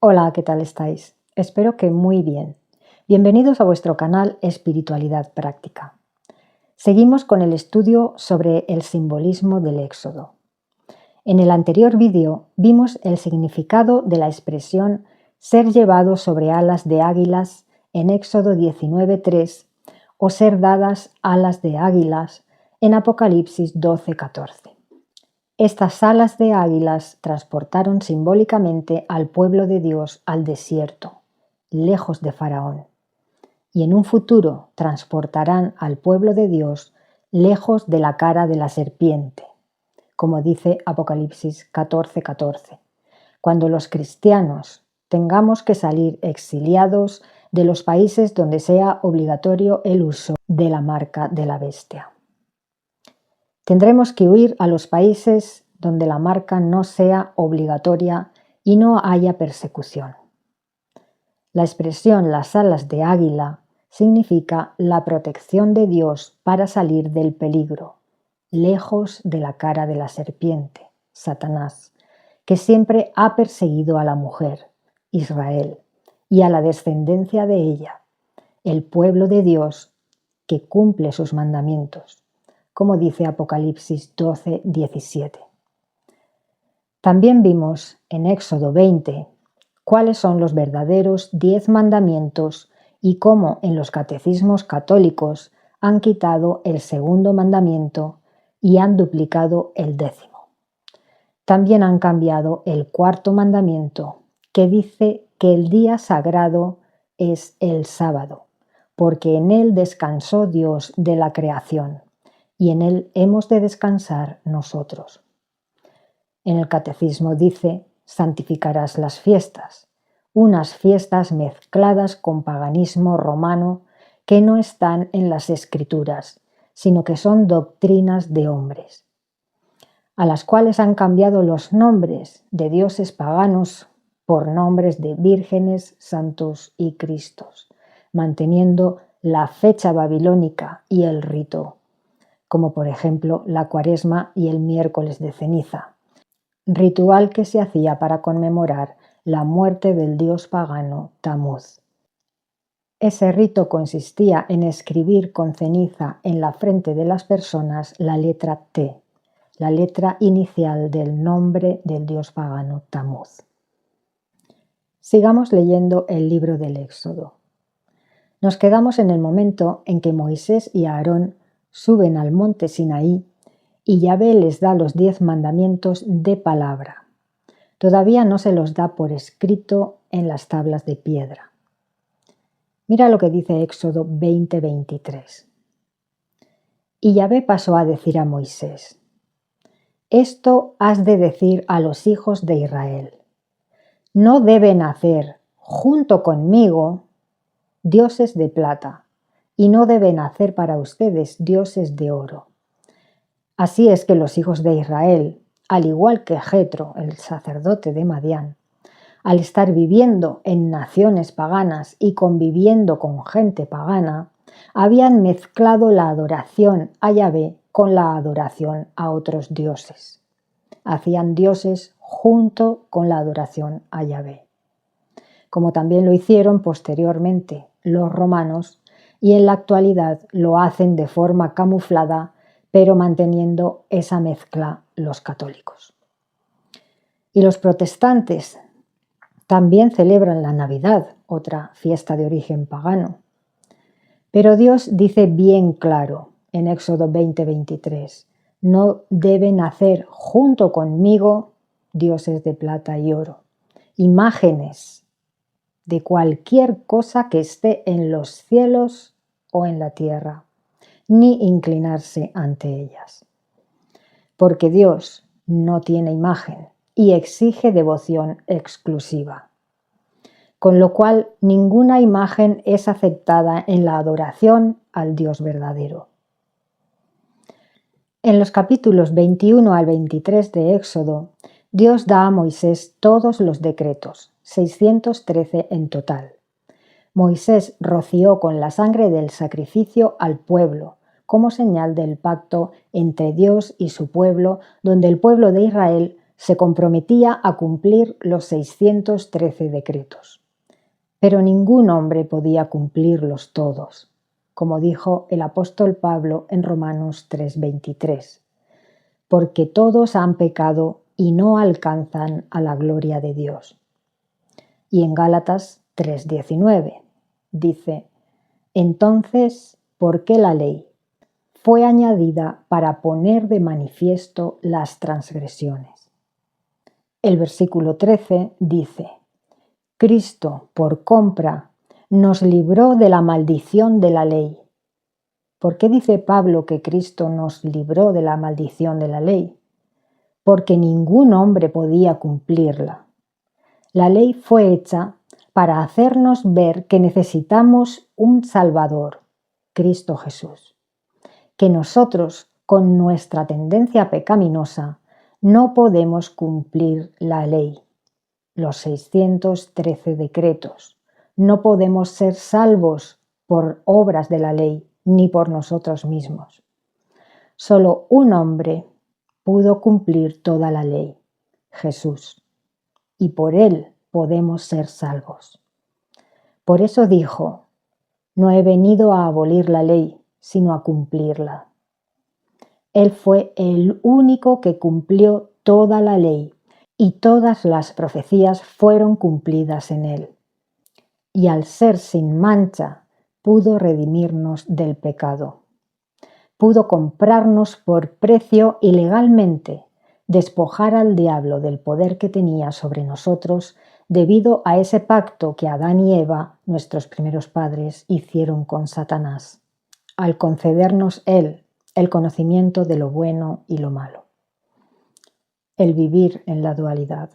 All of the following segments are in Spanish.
Hola, ¿qué tal estáis? Espero que muy bien. Bienvenidos a vuestro canal Espiritualidad Práctica. Seguimos con el estudio sobre el simbolismo del Éxodo. En el anterior vídeo vimos el significado de la expresión ser llevado sobre alas de águilas en Éxodo 19:3 o ser dadas alas de águilas en Apocalipsis 12:14. Estas alas de águilas transportaron simbólicamente al pueblo de Dios al desierto, lejos de Faraón, y en un futuro transportarán al pueblo de Dios lejos de la cara de la serpiente, como dice Apocalipsis 14:14, cuando los cristianos tengamos que salir exiliados de los países donde sea obligatorio el uso de la marca de la bestia. Tendremos que huir a los países donde la marca no sea obligatoria y no haya persecución. La expresión las alas de águila significa la protección de Dios para salir del peligro, lejos de la cara de la serpiente, Satanás, que siempre ha perseguido a la mujer, Israel, y a la descendencia de ella, el pueblo de Dios que cumple sus mandamientos, como dice Apocalipsis 12:17. También vimos en Éxodo 20 cuáles son los verdaderos 10 mandamientos y cómo en los catecismos católicos han quitado el segundo mandamiento y han duplicado el 10º. También han cambiado el cuarto mandamiento, que dice que el día sagrado es el sábado, porque en él descansó Dios de la creación, y en él hemos de descansar nosotros. En el catecismo dice: santificarás las fiestas, unas fiestas mezcladas con paganismo romano que no están en las escrituras, sino que son doctrinas de hombres, a las cuales han cambiado los nombres de dioses paganos por nombres de vírgenes, santos y cristos, manteniendo la fecha babilónica y el rito, como por ejemplo la Cuaresma y el miércoles de ceniza, ritual que se hacía para conmemorar la muerte del dios pagano Tamuz. Ese rito consistía en escribir con ceniza en la frente de las personas la letra T, la letra inicial del nombre del dios pagano Tamuz. Sigamos leyendo el libro del Éxodo. Nos quedamos en el momento en que Moisés y Aarón suben al monte Sinaí y Yahvé les da los 10 mandamientos de palabra. Todavía no se los da por escrito en las tablas de piedra. Mira lo que dice Éxodo 20:23. Y Yahvé pasó a decir a Moisés: esto has de decir a los hijos de Israel: no deben hacer junto conmigo dioses de plata, y no deben hacer para ustedes dioses de oro. Así es que los hijos de Israel, al igual que Jetro, el sacerdote de Madián, al estar viviendo en naciones paganas y conviviendo con gente pagana, habían mezclado la adoración a Yahvé con la adoración a otros dioses. Hacían dioses junto con la adoración a Yahvé, como también lo hicieron posteriormente los romanos, y en la actualidad lo hacen de forma camuflada, pero manteniendo esa mezcla los católicos. Y los protestantes también celebran la Navidad, otra fiesta de origen pagano. Pero Dios dice bien claro en Éxodo 20:23, no deben hacer junto conmigo dioses de plata y oro, imágenes de cualquier cosa que esté en los cielos o en la tierra, ni inclinarse ante ellas. Porque Dios no tiene imagen y exige devoción exclusiva. Con lo cual, ninguna imagen es aceptada en la adoración al Dios verdadero. En los capítulos 21 al 23 de Éxodo, Dios da a Moisés todos los decretos, 613 en total. Moisés roció con la sangre del sacrificio al pueblo, como señal del pacto entre Dios y su pueblo, donde el pueblo de Israel se comprometía a cumplir los 613 decretos. Pero ningún hombre podía cumplirlos todos, como dijo el apóstol Pablo en Romanos 3:23, porque todos han pecado y no alcanzan a la gloria de Dios. Y en Gálatas 3:19 dice: entonces, ¿por qué la ley? Fue añadida para poner de manifiesto las transgresiones. El versículo 13 dice: Cristo, por compra, nos libró de la maldición de la ley. ¿Por qué dice Pablo que Cristo nos libró de la maldición de la ley? Porque ningún hombre podía cumplirla. La ley fue hecha para hacernos ver que necesitamos un Salvador, Cristo Jesús, que nosotros, con nuestra tendencia pecaminosa, no podemos cumplir la ley, los 613 decretos. No podemos ser salvos por obras de la ley ni por nosotros mismos. Solo un hombre pudo cumplir toda la ley, Jesús, y por él podemos ser salvos. Por eso dijo: no he venido a abolir la ley, sino a cumplirla. Él fue el único que cumplió toda la ley, y todas las profecías fueron cumplidas en él. Y al ser sin mancha, pudo redimirnos del pecado. Pudo comprarnos por precio y legalmente, despojar al diablo del poder que tenía sobre nosotros debido a ese pacto que Adán y Eva, nuestros primeros padres, hicieron con Satanás, al concedernos él el conocimiento de lo bueno y lo malo. El vivir en la dualidad.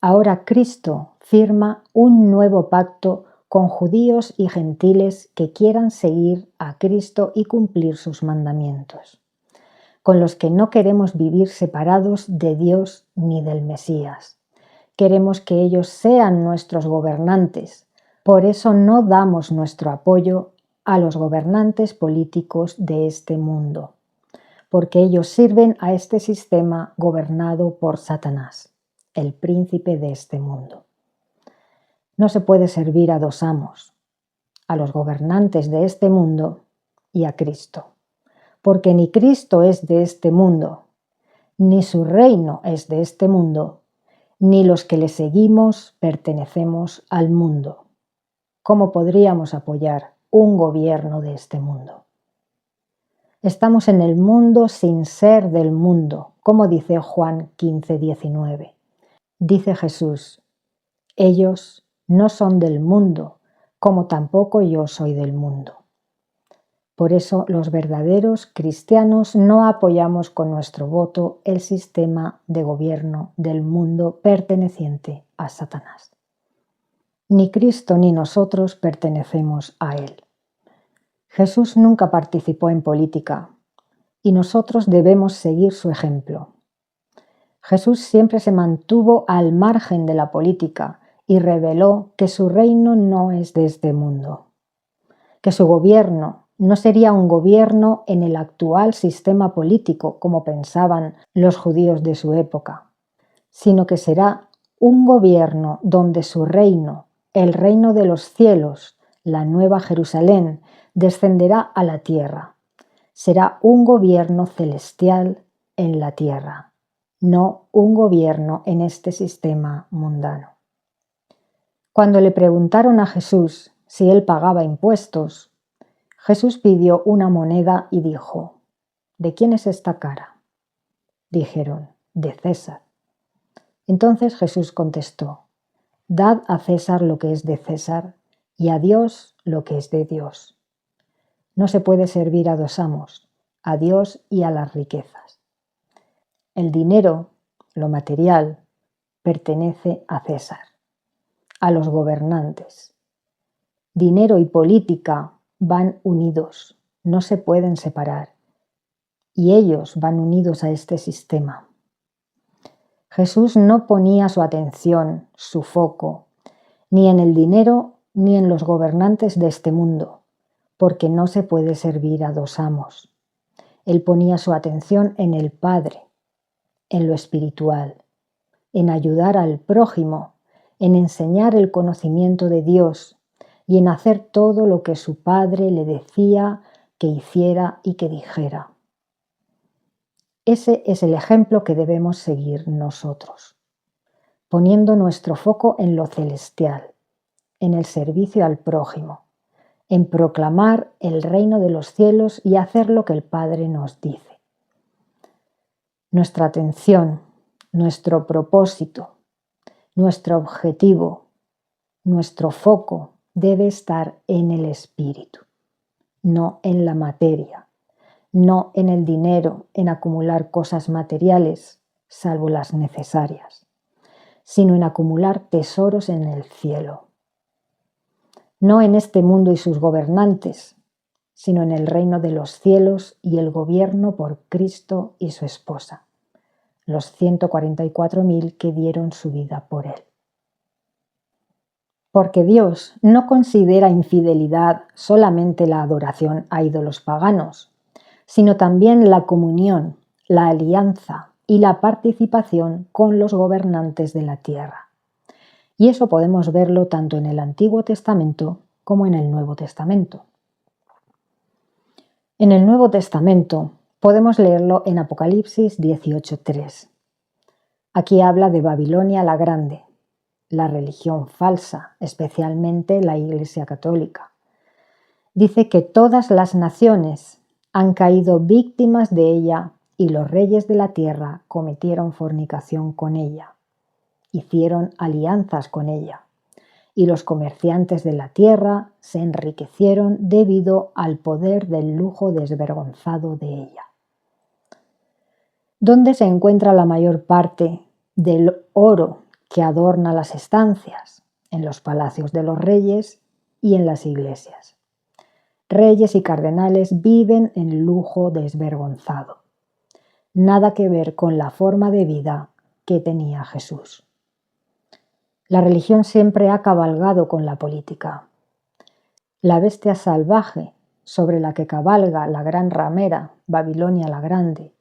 Ahora Cristo firma un nuevo pacto con judíos y gentiles que quieran seguir a Cristo y cumplir sus mandamientos, con los que no queremos vivir separados de Dios ni del Mesías. Queremos que ellos sean nuestros gobernantes, por eso no damos nuestro apoyo a los gobernantes políticos de este mundo, porque ellos sirven a este sistema gobernado por Satanás, el príncipe de este mundo. No se puede servir a dos amos, a los gobernantes de este mundo y a Cristo, porque ni Cristo es de este mundo, ni su reino es de este mundo, ni los que le seguimos pertenecemos al mundo. ¿Cómo podríamos apoyar un gobierno de este mundo? Estamos en el mundo sin ser del mundo, como dice Juan 15:19. Dice Jesús: ellos no son del mundo, como tampoco yo soy del mundo. Por eso los verdaderos cristianos no apoyamos con nuestro voto el sistema de gobierno del mundo perteneciente a Satanás. Ni Cristo ni nosotros pertenecemos a él. Jesús nunca participó en política y nosotros debemos seguir su ejemplo. Jesús siempre se mantuvo al margen de la política y reveló que su reino no es de este mundo, que su gobierno no sería un gobierno en el actual sistema político como pensaban los judíos de su época, sino que será un gobierno donde su reino, el reino de los cielos, la nueva Jerusalén, descenderá a la tierra. Será un gobierno celestial en la tierra, no un gobierno en este sistema mundano. Cuando le preguntaron a Jesús si él pagaba impuestos, Jesús pidió una moneda y dijo: ¿de quién es esta cara? Dijeron: de César. Entonces Jesús contestó: dad a César lo que es de César y a Dios lo que es de Dios. No se puede servir a dos amos, a Dios y a las riquezas. El dinero, lo material, pertenece a César, a los gobernantes. Dinero y política van unidos, no se pueden separar, y ellos van unidos a este sistema. Jesús no ponía su atención, su foco, ni en el dinero ni en los gobernantes de este mundo, porque no se puede servir a dos amos. Él ponía su atención en el Padre, en lo espiritual, en ayudar al prójimo, en enseñar el conocimiento de Dios y en hacer todo lo que su padre le decía que hiciera y que dijera. Ese es el ejemplo que debemos seguir nosotros, poniendo nuestro foco en lo celestial, en el servicio al prójimo, en proclamar el reino de los cielos y hacer lo que el Padre nos dice. Nuestra atención, nuestro propósito, nuestro objetivo, nuestro foco debe estar en el espíritu, no en la materia, no en el dinero, en acumular cosas materiales, salvo las necesarias, sino en acumular tesoros en el cielo. No en este mundo y sus gobernantes, sino en el reino de los cielos y el gobierno por Cristo y su esposa, los 144.000 que dieron su vida por él. Porque Dios no considera infidelidad solamente la adoración a ídolos paganos, sino también la comunión, la alianza y la participación con los gobernantes de la tierra. Y eso podemos verlo tanto en el Antiguo Testamento como en el Nuevo Testamento. En el Nuevo Testamento podemos leerlo en Apocalipsis 18:3. Aquí habla de Babilonia la Grande, la religión falsa, especialmente la Iglesia Católica. Dice que todas las naciones han caído víctimas de ella y los reyes de la tierra cometieron fornicación con ella, hicieron alianzas con ella, y los comerciantes de la tierra se enriquecieron debido al poder del lujo desvergonzado de ella. ¿Dónde se encuentra la mayor parte del oro que adorna las estancias? En los palacios de los reyes y en las iglesias. Reyes y cardenales viven en lujo desvergonzado. Nada que ver con la forma de vida que tenía Jesús. La religión siempre ha cabalgado con la política. La bestia salvaje sobre la que cabalga la gran ramera, Babilonia la Grande,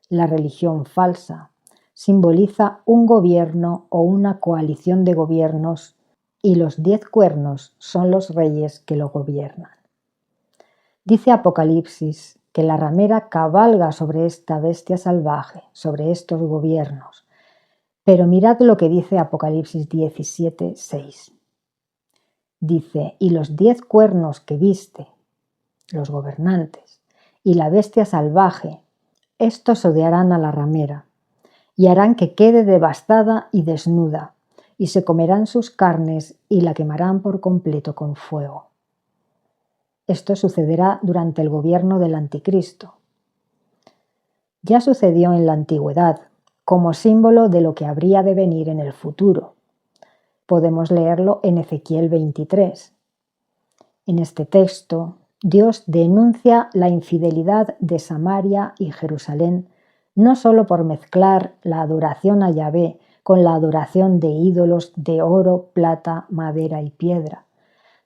la religión falsa, simboliza un gobierno o una coalición de gobiernos y los 10 cuernos son los reyes que lo gobiernan. Dice Apocalipsis que la ramera cabalga sobre esta bestia salvaje, sobre estos gobiernos. Pero mirad lo que dice Apocalipsis 17:6. Dice, y los 10 cuernos que viste, los gobernantes, y la bestia salvaje, estos odiarán a la ramera, y harán que quede devastada y desnuda, y se comerán sus carnes y la quemarán por completo con fuego. Esto sucederá durante el gobierno del Anticristo. Ya sucedió en la antigüedad, como símbolo de lo que habría de venir en el futuro. Podemos leerlo en Ezequiel 23. En este texto, Dios denuncia la infidelidad de Samaria y Jerusalén, no solo por mezclar la adoración a Yahvé con la adoración de ídolos de oro, plata, madera y piedra,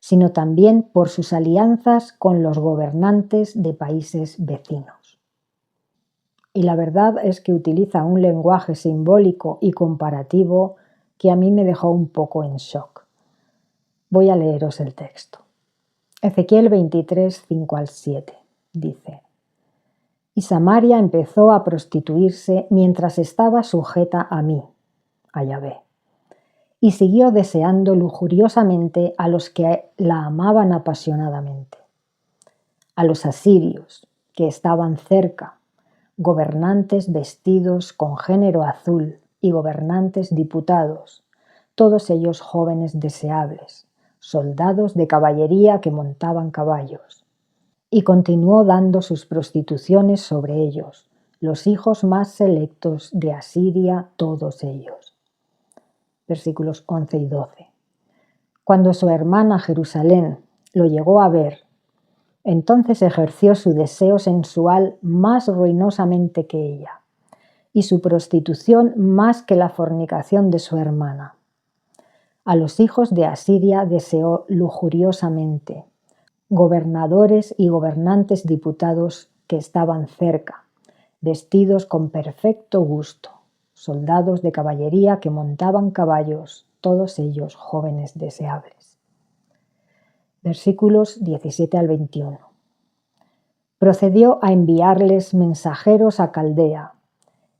sino también por sus alianzas con los gobernantes de países vecinos. Y la verdad es que utiliza un lenguaje simbólico y comparativo que a mí me dejó un poco en shock. Voy a leeros el texto. Ezequiel 23, 5-7 dice: Y Samaria empezó a prostituirse mientras estaba sujeta a mí, a Yahvé, y siguió deseando lujuriosamente a los que la amaban apasionadamente, a los asirios que estaban cerca, gobernantes vestidos con género azul y gobernantes diputados, todos ellos jóvenes deseables, soldados de caballería que montaban caballos. Y continuó dando sus prostituciones sobre ellos, los hijos más selectos de Asiria, todos ellos. Versículos 11 y 12. Cuando su hermana Jerusalén lo llegó a ver, entonces ejerció su deseo sensual más ruinosamente que ella, y su prostitución más que la fornicación de su hermana. A los hijos de Asiria deseó lujuriosamente, gobernadores y gobernantes diputados que estaban cerca, vestidos con perfecto gusto, soldados de caballería que montaban caballos, todos ellos jóvenes deseables. Versículos 17 al 21. Procedió a enviarles mensajeros a Caldea,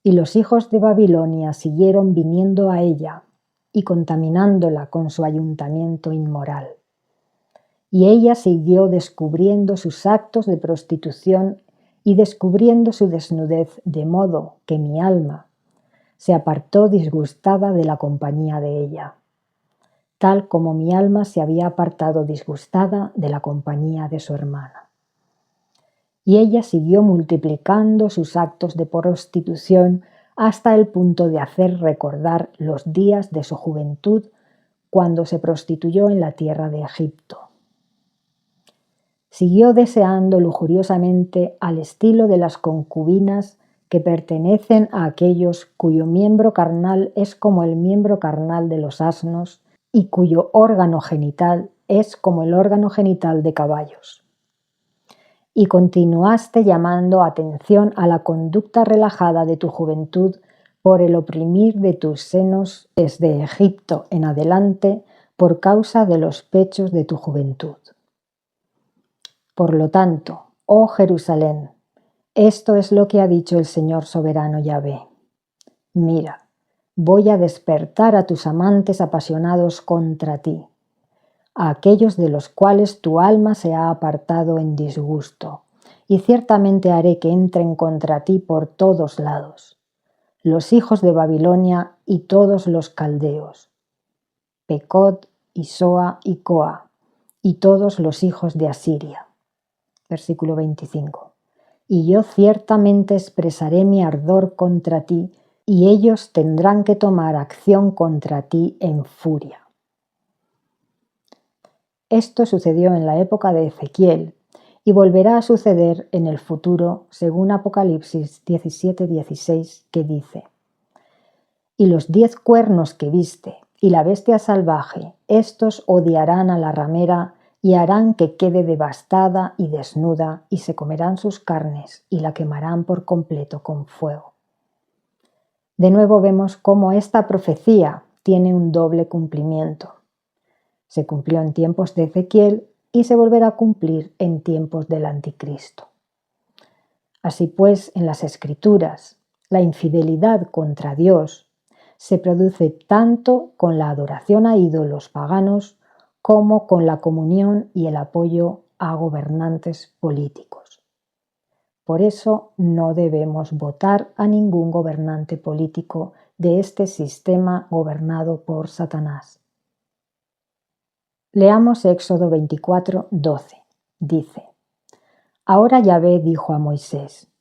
y los hijos de Babilonia siguieron viniendo a ella y contaminándola con su ayuntamiento inmoral. Y ella siguió descubriendo sus actos de prostitución y descubriendo su desnudez, de modo que mi alma se apartó disgustada de la compañía de ella, tal como mi alma se había apartado disgustada de la compañía de su hermana. Y ella siguió multiplicando sus actos de prostitución hasta el punto de hacer recordar los días de su juventud cuando se prostituyó en la tierra de Egipto. Siguió deseando lujuriosamente al estilo de las concubinas que pertenecen a aquellos cuyo miembro carnal es como el miembro carnal de los asnos y cuyo órgano genital es como el órgano genital de caballos. Y continuaste llamando atención a la conducta relajada de tu juventud por el oprimir de tus senos desde Egipto en adelante por causa de los pechos de tu juventud. Por lo tanto, oh Jerusalén, esto es lo que ha dicho el Señor soberano Yahvé. Mira, voy a despertar a tus amantes apasionados contra ti, a aquellos de los cuales tu alma se ha apartado en disgusto, y ciertamente haré que entren contra ti por todos lados, los hijos de Babilonia y todos los caldeos, Pecod y Soa y Coa, y todos los hijos de Asiria. Versículo 25. Y yo ciertamente expresaré mi ardor contra ti, y ellos tendrán que tomar acción contra ti en furia. Esto sucedió en la época de Ezequiel y volverá a suceder en el futuro, según Apocalipsis 17:16, que dice: Y los 10 cuernos que viste y la bestia salvaje, estos odiarán a la ramera y harán que quede devastada y desnuda, y se comerán sus carnes y la quemarán por completo con fuego. De nuevo vemos cómo esta profecía tiene un doble cumplimiento. Se cumplió en tiempos de Ezequiel y se volverá a cumplir en tiempos del Anticristo. Así pues, en las Escrituras, la infidelidad contra Dios se produce tanto con la adoración a ídolos paganos como con la comunión y el apoyo a gobernantes políticos. Por eso no debemos votar a ningún gobernante político de este sistema gobernado por Satanás. Leamos Éxodo 24:12. Dice: Ahora Yahvé dijo a Moisés: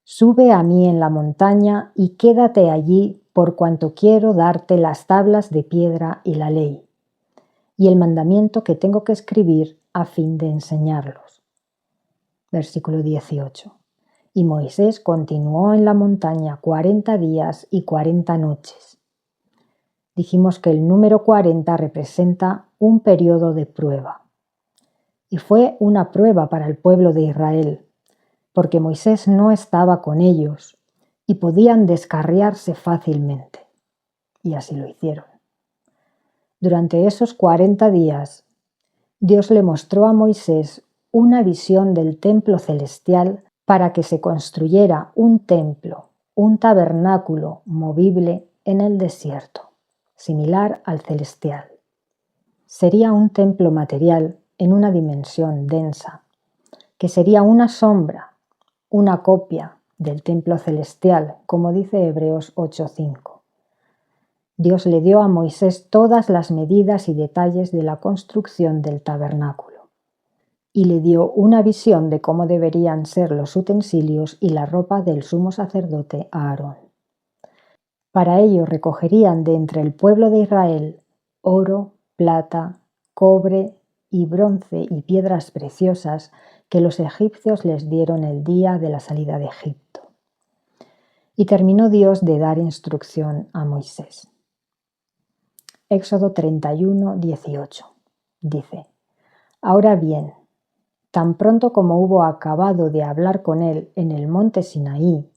Sube a mí en la montaña y quédate allí por cuanto quiero darte las tablas de piedra y la ley, y el mandamiento que tengo que escribir a fin de enseñarlos. Versículo 18. Y Moisés continuó en la montaña 40 días y 40 noches. Dijimos que el número 40 representa un periodo de prueba. Y fue una prueba para el pueblo de Israel, porque Moisés no estaba con ellos y podían descarriarse fácilmente. Y así lo hicieron. Durante esos 40 días, Dios le mostró a Moisés una visión del templo celestial para que se construyera un templo, un tabernáculo movible en el desierto, similar al celestial. Sería un templo material en una dimensión densa, que sería una sombra, una copia del templo celestial, como dice Hebreos 8:5. Dios le dio a Moisés todas las medidas y detalles de la construcción del tabernáculo, y le dio una visión de cómo deberían ser los utensilios y la ropa del sumo sacerdote Aarón. Para ello recogerían de entre el pueblo de Israel oro, plata, cobre y bronce y piedras preciosas que los egipcios les dieron el día de la salida de Egipto. Y terminó Dios de dar instrucción a Moisés. Éxodo 31:18 dice: Ahora bien, tan pronto como hubo acabado de hablar con él en el monte Sinaí,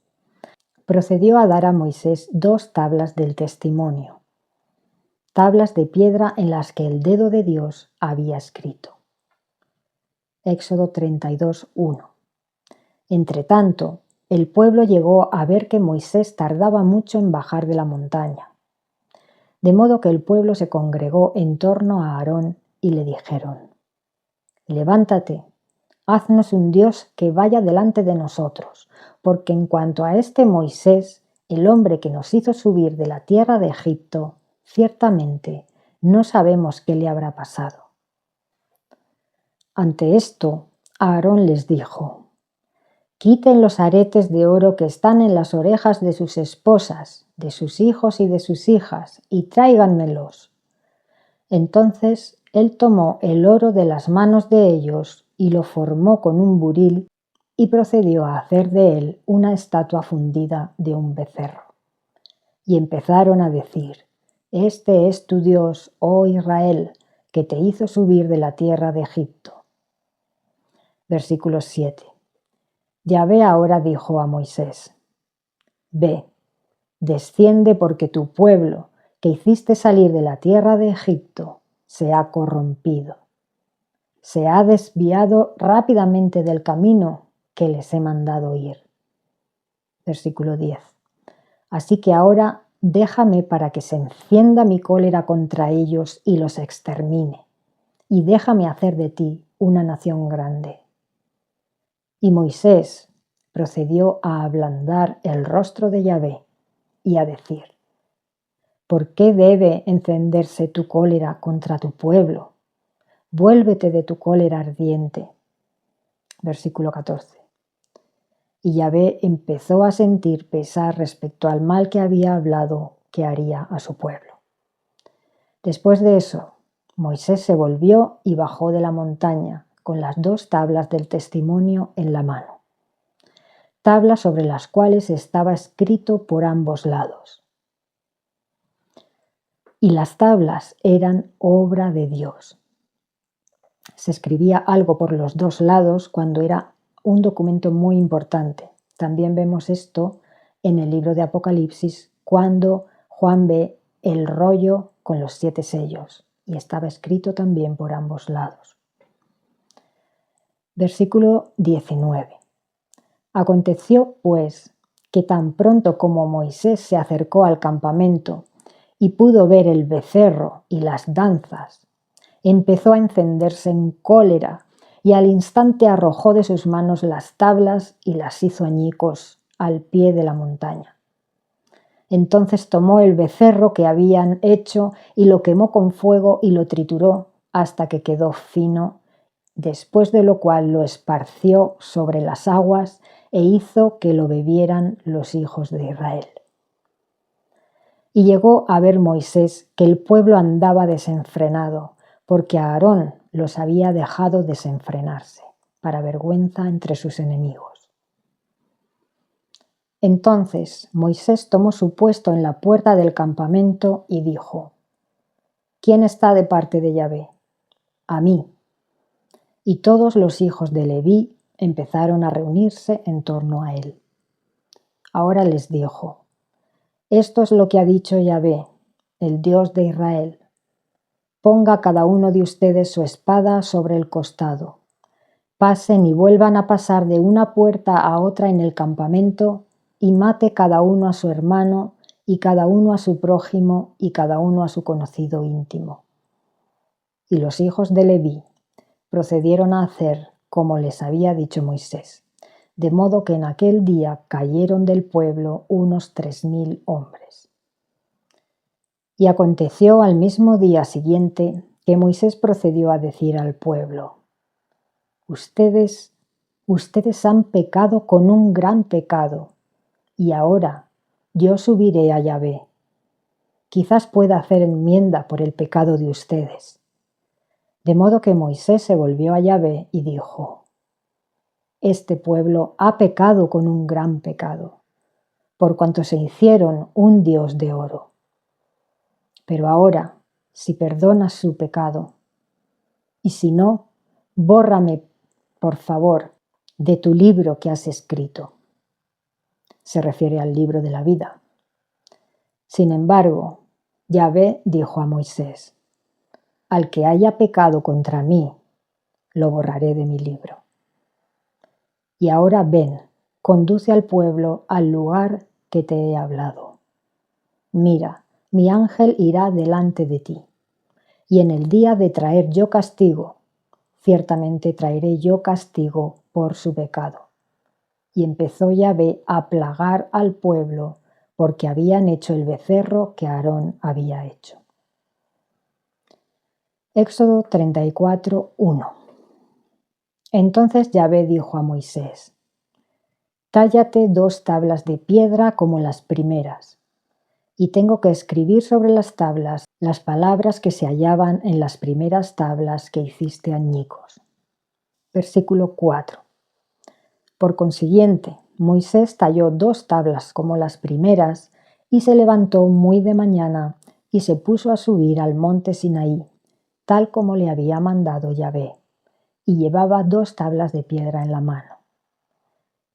procedió a dar a Moisés 2 tablas del testimonio, tablas de piedra en las que el dedo de Dios había escrito. Éxodo 32:1. Entretanto, el pueblo llegó a ver que Moisés tardaba mucho en bajar de la montaña. De modo que el pueblo se congregó en torno a Aarón y le dijeron: «Levántate, haznos un Dios que vaya delante de nosotros, porque en cuanto a este Moisés, el hombre que nos hizo subir de la tierra de Egipto, ciertamente no sabemos qué le habrá pasado». Ante esto, Aarón les dijo: «Quiten los aretes de oro que están en las orejas de sus esposas, de sus hijos y de sus hijas, y tráiganmelos». Entonces él tomó el oro de las manos de ellos y lo formó con un buril y procedió a hacer de él una estatua fundida de un becerro. Y empezaron a decir: «Este es tu Dios, oh Israel, que te hizo subir de la tierra de Egipto». Versículo 7. Yahvé ahora dijo a Moisés: «Ve, desciende porque tu pueblo, que hiciste salir de la tierra de Egipto, se ha corrompido. Se ha desviado rápidamente del camino que les he mandado ir». Versículo 10. «Así que ahora déjame para que se encienda mi cólera contra ellos y los extermine, y déjame hacer de ti una nación grande». Y Moisés procedió a ablandar el rostro de Yahvé y a decir: «¿Por qué debe encenderse tu cólera contra tu pueblo? Vuélvete de tu cólera ardiente». Versículo 14. Y Yahvé empezó a sentir pesar respecto al mal que había hablado que haría a su pueblo. Después de eso, Moisés se volvió y bajó de la montaña con las 2 tablas del testimonio en la mano, tablas sobre las cuales estaba escrito por ambos lados. Y las tablas eran obra de Dios. Se escribía algo por los 2 lados cuando era un documento muy importante. También vemos esto en el libro de Apocalipsis, cuando Juan ve el rollo con los 7 sellos, y estaba escrito también por ambos lados. Versículo 19. Aconteció, pues, que tan pronto como Moisés se acercó al campamento y pudo ver el becerro y las danzas, empezó a encenderse en cólera y al instante arrojó de sus manos las tablas y las hizo añicos al pie de la montaña. Entonces tomó el becerro que habían hecho y lo quemó con fuego y lo trituró hasta que quedó fino, después de lo cual lo esparció sobre las aguas e hizo que lo bebieran los hijos de Israel. Y llegó a ver Moisés que el pueblo andaba desenfrenado, porque Aarón los había dejado desenfrenarse, para vergüenza entre sus enemigos. Entonces Moisés tomó su puesto en la puerta del campamento y dijo: «¿Quién está de parte de Yahvé? A mí». Y todos los hijos de Leví empezaron a reunirse en torno a él. Ahora les dijo: «Esto es lo que ha dicho Yahvé, el Dios de Israel. Ponga cada uno de ustedes su espada sobre el costado. Pasen y vuelvan a pasar de una puerta a otra en el campamento y mate cada uno a su hermano y cada uno a su prójimo y cada uno a su conocido íntimo». Y los hijos de Leví procedieron a hacer como les había dicho Moisés, de modo que en aquel día cayeron del pueblo unos 3000 hombres. Y aconteció al mismo día siguiente que Moisés procedió a decir al pueblo: Ustedes han pecado con un gran pecado, y ahora yo subiré a Yahvé. Quizás pueda hacer enmienda por el pecado de ustedes. De modo que Moisés se volvió a Yahvé y dijo: Este pueblo ha pecado con un gran pecado, por cuanto se hicieron un dios de oro. Pero ahora, si perdonas su pecado, y si no, bórrame, por favor, de tu libro que has escrito. Se refiere al libro de la vida. Sin embargo, Yahvé dijo a Moisés: al que haya pecado contra mí, lo borraré de mi libro. Y ahora ven, conduce al pueblo al lugar que te he hablado. Mira, mi ángel irá delante de ti, y en el día de traer yo castigo, ciertamente traeré yo castigo por su pecado. Y empezó Yahvé a plagar al pueblo porque habían hecho el becerro que Aarón había hecho. Éxodo 34, 1. Entonces Yahvé dijo a Moisés: tállate 2 tablas de piedra como las primeras, y tengo que escribir sobre las tablas las palabras que se hallaban en las primeras tablas que hiciste añicos. Versículo 4. Por consiguiente, Moisés talló 2 tablas como las primeras y se levantó muy de mañana y se puso a subir al monte Sinaí, tal como le había mandado Yahvé, y llevaba 2 tablas de piedra en la mano.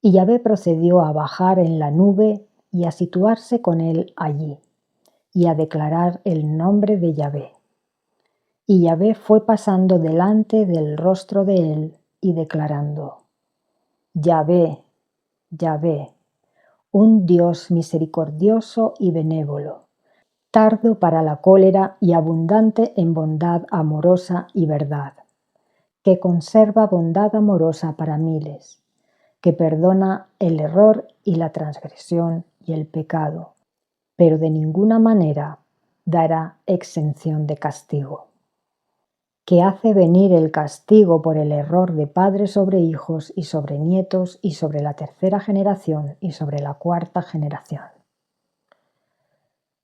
Y Yahvé procedió a bajar en la nube y a situarse con él allí, y a declarar el nombre de Yahvé. Y Yahvé fue pasando delante del rostro de él y declarando: Yahvé, Yahvé, un Dios misericordioso y benévolo, tardo para la cólera y abundante en bondad amorosa y verdad, que conserva bondad amorosa para miles, que perdona el error y la transgresión y el pecado, pero de ninguna manera dará exención de castigo, que hace venir el castigo por el error de padres sobre hijos y sobre nietos y sobre la 3ª generación y sobre la 4ª generación.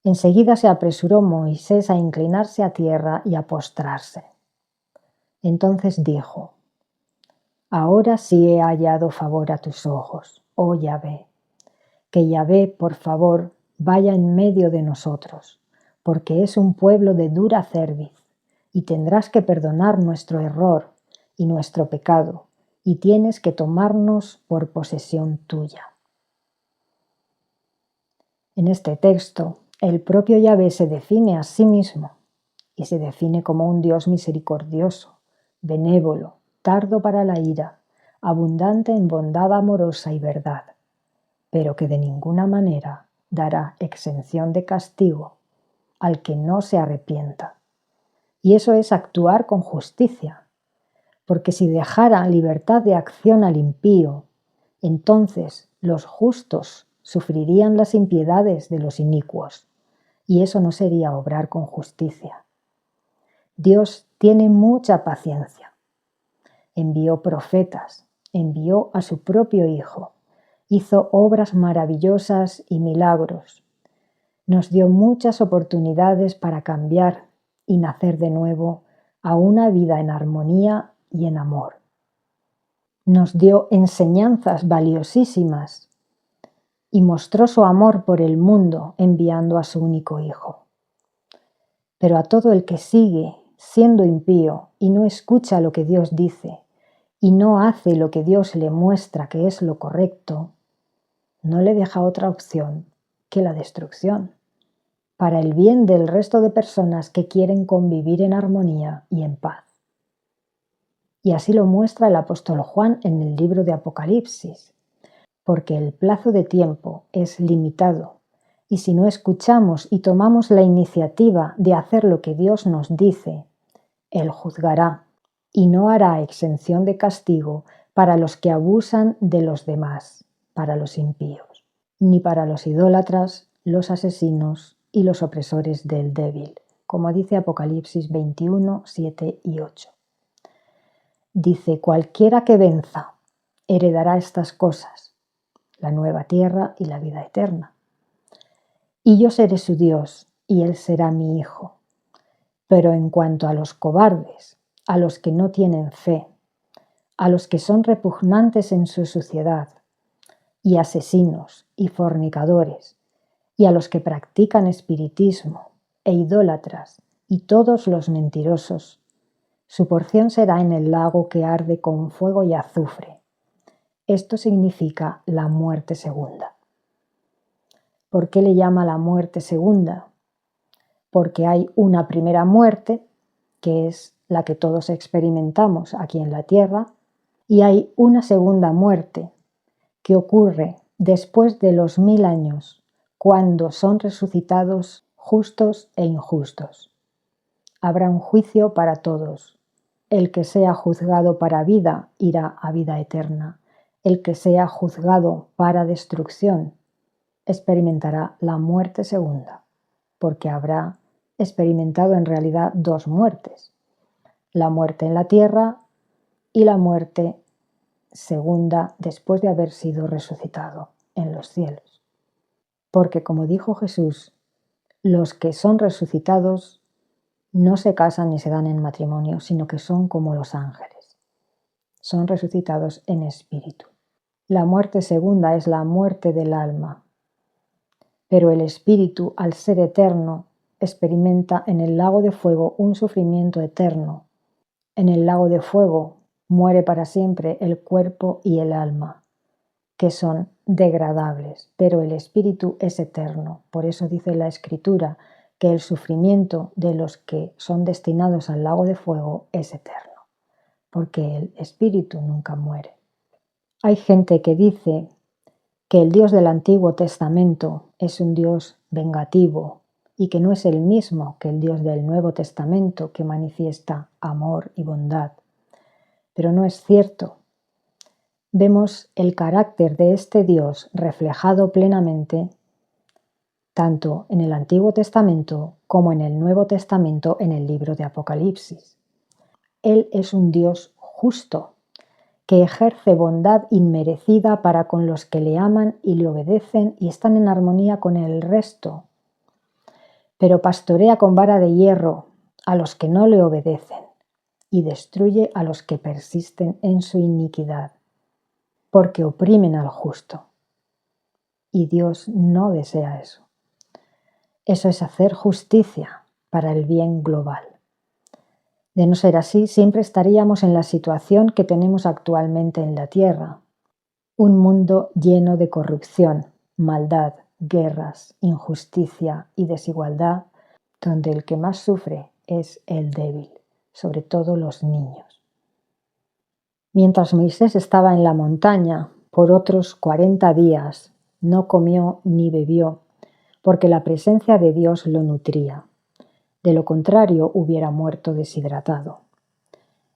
Enseguida se apresuró Moisés a inclinarse a tierra y a postrarse. Entonces dijo: ahora sí he hallado favor a tus ojos, oh Yahvé. Que Yahvé, por favor, vaya en medio de nosotros, porque es un pueblo de dura cerviz, y tendrás que perdonar nuestro error y nuestro pecado, y tienes que tomarnos por posesión tuya. En este texto, el propio Yahvé se define a sí mismo, y se define como un Dios misericordioso, benévolo, tardo para la ira, abundante en bondad amorosa y verdad, pero que de ninguna manera dará exención de castigo al que no se arrepienta. Y eso es actuar con justicia, porque si dejara libertad de acción al impío, entonces los justos sufrirían las impiedades de los inicuos, y eso no sería obrar con justicia. Dios tiene mucha paciencia. Envió profetas, envió a su propio Hijo, hizo obras maravillosas y milagros. Nos dio muchas oportunidades para cambiar y nacer de nuevo a una vida en armonía y en amor. Nos dio enseñanzas valiosísimas y mostró su amor por el mundo enviando a su único Hijo. Pero a todo el que sigue siendo impío y no escucha lo que Dios dice y no hace lo que Dios le muestra que es lo correcto, no le deja otra opción que la destrucción, para el bien del resto de personas que quieren convivir en armonía y en paz. Y así lo muestra el apóstol Juan en el libro de Apocalipsis, porque el plazo de tiempo es limitado, y si no escuchamos y tomamos la iniciativa de hacer lo que Dios nos dice, Él juzgará y no hará exención de castigo para los que abusan de los demás, para los impíos, ni para los idólatras, los asesinos y los opresores del débil, como dice Apocalipsis 21, 7 y 8. Dice: cualquiera que venza heredará estas cosas, la nueva tierra y la vida eterna. Y yo seré su Dios, y él será mi hijo. Pero en cuanto a los cobardes, a los que no tienen fe, a los que son repugnantes en su suciedad, y asesinos y fornicadores, y a los que practican espiritismo e idólatras y todos los mentirosos, su porción será en el lago que arde con fuego y azufre. Esto significa la muerte segunda. ¿Por qué le llama la muerte segunda? Porque hay una primera muerte, que es la que todos experimentamos aquí en la tierra, y hay una segunda muerte, que ocurre después de los 1000 años, cuando son resucitados justos e injustos. Habrá un juicio para todos. El que sea juzgado para vida irá a vida eterna. El que sea juzgado para destrucción experimentará la muerte segunda, porque habrá experimentado en realidad dos muertes, la muerte en la tierra y la muerte segunda después de haber sido resucitado en los cielos. Porque como dijo Jesús, los que son resucitados no se casan ni se dan en matrimonio, sino que son como los ángeles. Son resucitados en espíritu. La muerte segunda es la muerte del alma, pero el espíritu, al ser eterno, experimenta en el lago de fuego un sufrimiento eterno. En el lago de fuego muere para siempre el cuerpo y el alma, que son degradables, pero el espíritu es eterno. Por eso dice la Escritura que el sufrimiento de los que son destinados al lago de fuego es eterno, porque el espíritu nunca muere. Hay gente que dice que el Dios del Antiguo Testamento es un Dios vengativo y que no es el mismo que el Dios del Nuevo Testamento, que manifiesta amor y bondad. Pero no es cierto. Vemos el carácter de este Dios reflejado plenamente tanto en el Antiguo Testamento como en el Nuevo Testamento en el libro de Apocalipsis. Él es un Dios justo, que ejerce bondad inmerecida para con los que le aman y le obedecen y están en armonía con el resto, pero pastorea con vara de hierro a los que no le obedecen y destruye a los que persisten en su iniquidad, porque oprimen al justo. Y Dios no desea eso. Eso es hacer justicia para el bien global. De no ser así, siempre estaríamos en la situación que tenemos actualmente en la Tierra. Un mundo lleno de corrupción, maldad, guerras, injusticia y desigualdad, donde el que más sufre es el débil, sobre todo los niños. Mientras Moisés estaba en la montaña, por otros 40 días, no comió ni bebió, porque la presencia de Dios lo nutría. De lo contrario, hubiera muerto deshidratado.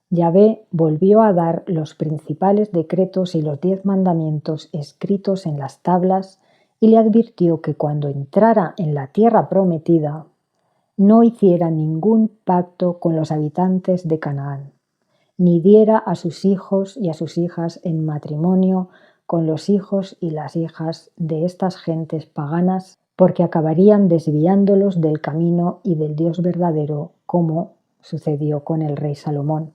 Yahvé volvió a dar los principales decretos y los 10 mandamientos escritos en las tablas y le advirtió que cuando entrara en la tierra prometida, no hiciera ningún pacto con los habitantes de Canaán, ni diera a sus hijos y a sus hijas en matrimonio con los hijos y las hijas de estas gentes paganas, porque acabarían desviándolos del camino y del Dios verdadero, como sucedió con el rey Salomón,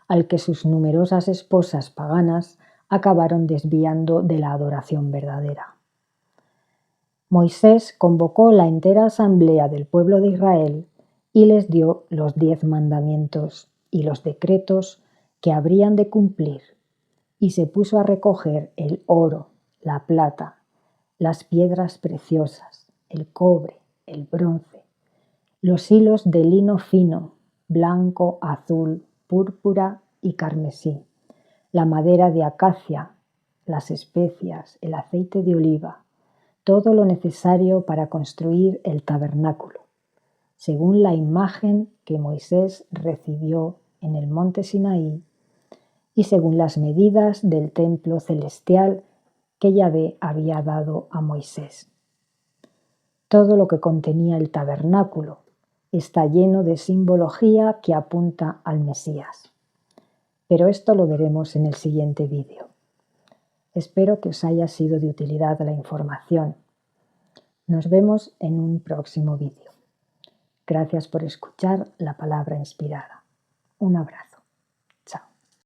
al que sus numerosas esposas paganas acabaron desviando de la adoración verdadera. Moisés convocó la entera asamblea del pueblo de Israel y les dio los 10 mandamientos y los decretos que habrían de cumplir, y se puso a recoger el oro, la plata, las piedras preciosas, el cobre, el bronce, los hilos de lino fino, blanco, azul, púrpura y carmesí, la madera de acacia, las especias, el aceite de oliva, todo lo necesario para construir el tabernáculo, según la imagen que Moisés recibió en el monte Sinaí y según las medidas del templo celestial que Yahvé había dado a Moisés. Todo lo que contenía el tabernáculo está lleno de simbología que apunta al Mesías. Pero esto lo veremos en el siguiente vídeo. Espero que os haya sido de utilidad la información. Nos vemos en un próximo vídeo. Gracias por escuchar la palabra inspirada. Un abrazo.